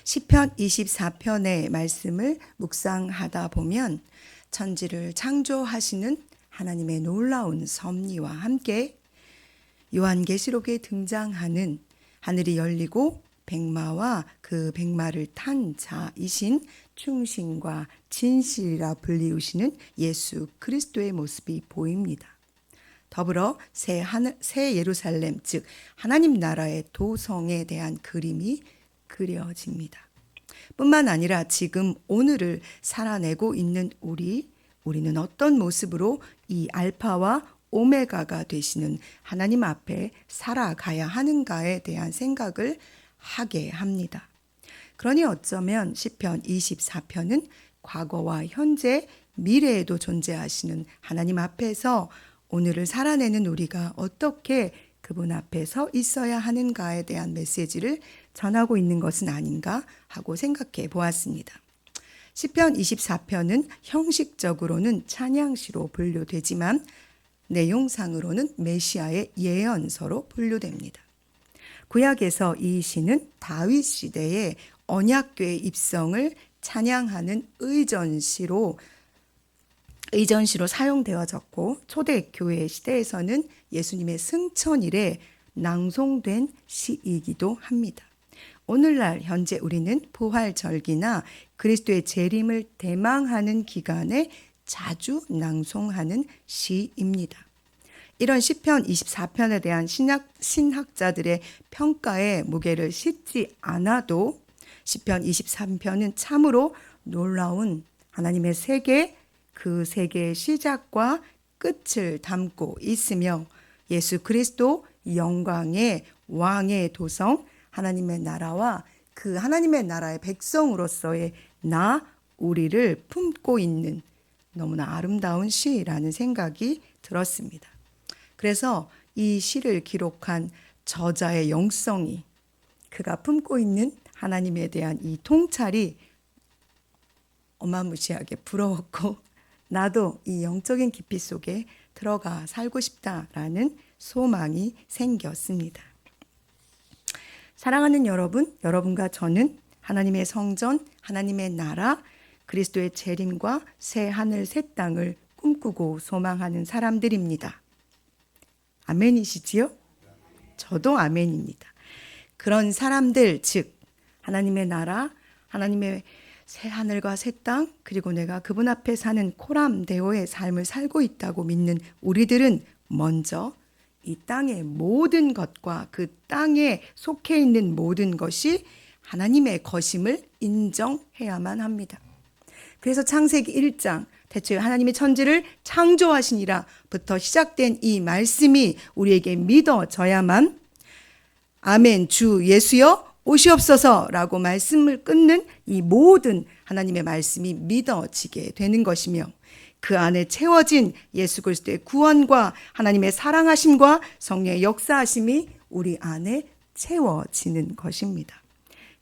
시편 24편의 말씀을 묵상하다 보면 천지를 창조하시는 하나님의 놀라운 섭리와 함께 요한계시록에 등장하는 하늘이 열리고 백마와 그 백마를 탄 자이신 충신과 진실이라 불리우시는 예수 그리스도의 모습이 보입니다. 더불어 새 예루살렘, 즉 하나님 나라의 도성에 대한 그림이 그려집니다. 뿐만 아니라 지금 오늘을 살아내고 있는 우리는 어떤 모습으로 이 알파와 오메가가 되시는 하나님 앞에 살아가야 하는가에 대한 생각을 하게 합니다. 그러니 어쩌면 시편 24편은 과거와 현재, 미래에도 존재하시는 하나님 앞에서 오늘을 살아내는 우리가 어떻게 그분 앞에 서 있어야 하는가에 대한 메시지를 전하고 있는 것은 아닌가 하고 생각해 보았습니다. 시편 24편은 형식적으로는 찬양시로 분류되지만 내용상으로는 메시아의 예언서로 분류됩니다. 구약에서 이 시는 다윗 시대의 언약궤의 입성을 찬양하는 의전시로 사용되어졌고 초대교회 시대에서는 예수님의 승천일에 낭송된 시이기도 합니다. 오늘날 현재 우리는 부활절기나 그리스도의 재림을 대망하는 기간에 자주 낭송하는 시입니다. 이런 시편 24편에 대한 신학자들의 평가에 무게를 싣지 않아도 시편 23편은 참으로 놀라운 하나님의 세계, 그 세계의 시작과 끝을 담고 있으며 예수 그리스도 영광의 왕의 도성 하나님의 나라와 그 하나님의 나라의 백성으로서의 우리를 품고 있는 너무나 아름다운 시라는 생각이 들었습니다. 그래서 이 시를 기록한 저자의 영성이 그가 품고 있는 하나님에 대한 이 통찰이 어마무시하게 부러웠고 나도 이 영적인 깊이 속에 들어가 살고 싶다라는 소망이 생겼습니다. 사랑하는 여러분, 여러분과 저는 하나님의 성전, 하나님의 나라, 그리스도의 재림과 새 하늘 새 땅을 꿈꾸고 소망하는 사람들입니다. 아멘이시지요? 저도 아멘입니다. 그런 사람들, 즉 하나님의 나라, 하나님의 새 하늘과 새 땅, 그리고 내가 그분 앞에 사는 코람데오의 삶을 살고 있다고 믿는 우리들은 먼저 이 땅의 모든 것과 그 땅에 속해 있는 모든 것이 하나님의 것임을 인정해야만 합니다. 그래서 창세기 1장 대체 하나님의 천지를 창조하시니라부터 시작된 이 말씀이 우리에게 믿어져야만 아멘 주 예수여 오시옵소서라고 말씀을 끊는 이 모든 하나님의 말씀이 믿어지게 되는 것이며 그 안에 채워진 예수 그리스도의 구원과 하나님의 사랑하심과 성령의 역사하심이 우리 안에 채워지는 것입니다.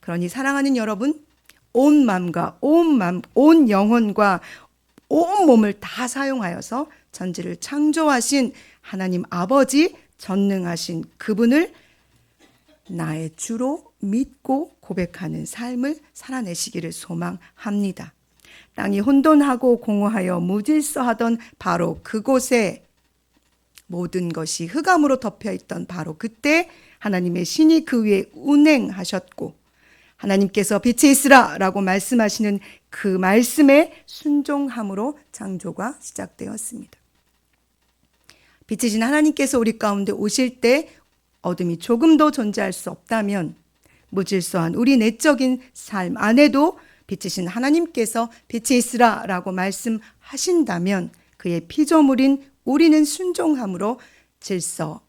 그러니 사랑하는 여러분, 온 마음과 온 영혼과 온 몸을 다 사용하여서 천지를 창조하신 하나님 아버지 전능하신 그분을 나의 주로 믿고 고백하는 삶을 살아내시기를 소망합니다. 땅이 혼돈하고 공허하여 무질서하던 바로 그곳에 모든 것이 흑암으로 덮여있던 바로 그때 하나님의 신이 그 위에 운행하셨고 하나님께서 빛에 있으라 라고 말씀하시는 그 말씀에 순종함으로 창조가 시작되었습니다. 빛이신 하나님께서 우리 가운데 오실 때 어둠이 조금도 존재할 수 없다면 무질서한 우리 내적인 삶 안에도 빛이신 하나님께서 빛에 있으라 라고 말씀하신다면 그의 피조물인 우리는 순종함으로 질서,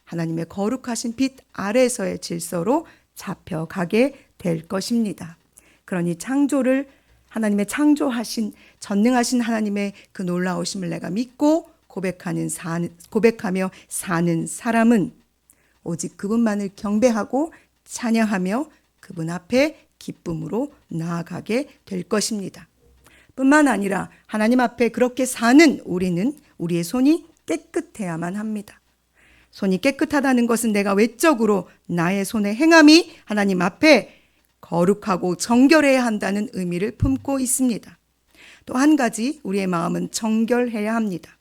하나님의 거룩하신 빛 아래서의 질서로 잡혀가게 될 것입니다. 그러니 창조를 하나님의 창조하신 전능하신 하나님의 그 놀라우심을 내가 믿고 고백하며 사는 사람은 오직 그분만을 경배하고 찬양하며 그분 앞에 기쁨으로 나아가게 될 것입니다. 뿐만 아니라 하나님 앞에 그렇게 사는 우리는 우리의 손이 깨끗해야만 합니다. 손이 깨끗하다는 것은 내가 외적으로 나의 손의 행함이 하나님 앞에 거룩하고 정결해야 한다는 의미를 품고 있습니다. 또 한 가지 우리의 마음은 정결해야 합니다.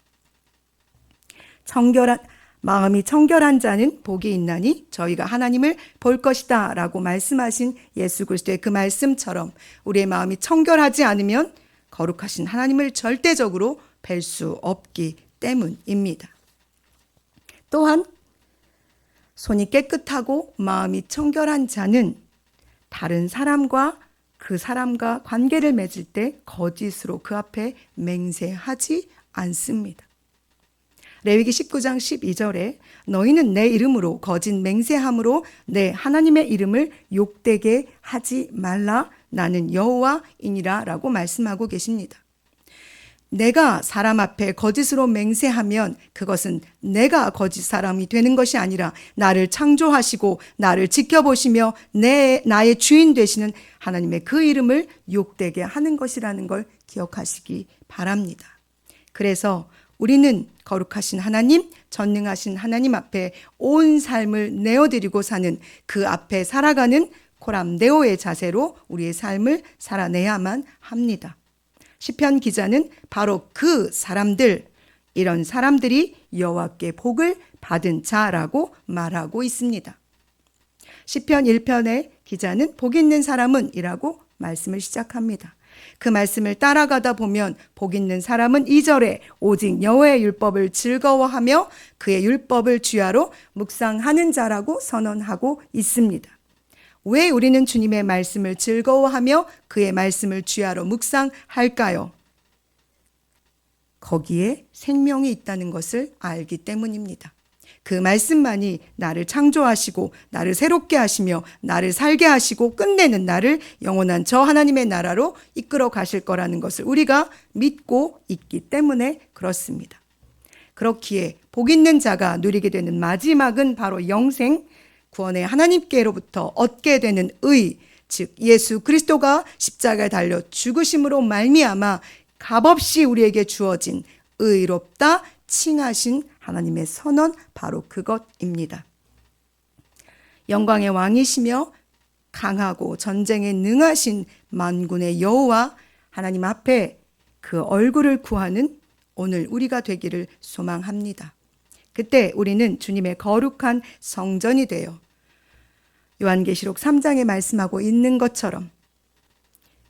마음이 청결한 자는 복이 있나니 저희가 하나님을 볼 것이다 라고 말씀하신 예수 그리스도의 그 말씀처럼 우리의 마음이 청결하지 않으면 거룩하신 하나님을 절대적으로 뵐 수 없기 때문입니다. 또한 손이 깨끗하고 마음이 청결한 자는 다른 사람과 그 사람과 관계를 맺을 때 거짓으로 그 앞에 맹세하지 않습니다. 레위기 19장 12절에 너희는 내 이름으로 거짓 맹세함으로 내 하나님의 이름을 욕되게 하지 말라 나는 여호와이니라 라고 말씀하고 계십니다. 내가 사람 앞에 거짓으로 맹세하면 그것은 내가 거짓 사람이 되는 것이 아니라 나를 창조하시고 나를 지켜보시며 나의 주인 되시는 하나님의 그 이름을 욕되게 하는 것이라는 걸 기억하시기 바랍니다. 그래서 우리는 거룩하신 하나님, 전능하신 하나님 앞에 온 삶을 내어드리고 사는 그 앞에 살아가는 코람데오의 자세로 우리의 삶을 살아내야만 합니다. 시편 기자는 바로 그 사람들, 이런 사람들이 여호와께 복을 받은 자라고 말하고 있습니다. 시편 1편의 기자는 복 있는 사람은 이라고 말씀을 시작합니다. 그 말씀을 따라가다 보면 복 있는 사람은 2절에 오직 여호와의 율법을 즐거워하며 그의 율법을 주야로 묵상하는 자라고 선언하고 있습니다. 왜 우리는 주님의 말씀을 즐거워하며 그의 말씀을 주야로 묵상할까요? 거기에 생명이 있다는 것을 알기 때문입니다. 그 말씀만이 나를 창조하시고 나를 새롭게 하시며 나를 살게 하시고 끝내는 나를 영원한 저 하나님의 나라로 이끌어 가실 거라는 것을 우리가 믿고 있기 때문에 그렇습니다. 그렇기에 복 있는 자가 누리게 되는 마지막은 바로 영생, 구원의 하나님께로부터 얻게 되는 의, 즉 예수 그리스도가 십자가에 달려 죽으심으로 말미암아 값없이 우리에게 주어진 의롭다 칭하신 하나님의 선언, 바로 그것입니다. 영광의 왕이시며 강하고 전쟁에 능하신 만군의 여호와 하나님 앞에 그 얼굴을 구하는 오늘 우리가 되기를 소망합니다. 그때 우리는 주님의 거룩한 성전이 되어 요한계시록 3장에 말씀하고 있는 것처럼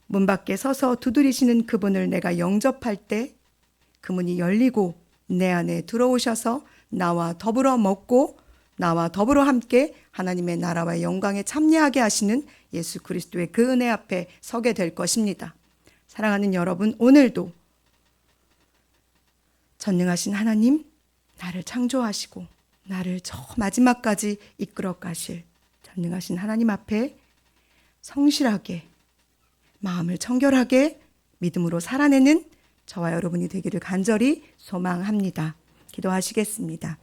문 밖에 서서 두드리시는 그분을 내가 영접할 때 그 문이 열리고 내 안에 들어오셔서 나와 더불어 먹고 나와 더불어 함께 하나님의 나라와 영광에 참여하게 하시는 예수 그리스도의 그 은혜 앞에 서게 될 것입니다. 사랑하는 여러분, 오늘도 전능하신 하나님, 나를 창조하시고 나를 저 마지막까지 이끌어 가실 전능하신 하나님 앞에 성실하게 마음을 청결하게 믿음으로 살아내는 저와 여러분이 되기를 간절히 소망합니다. 기도하시겠습니다.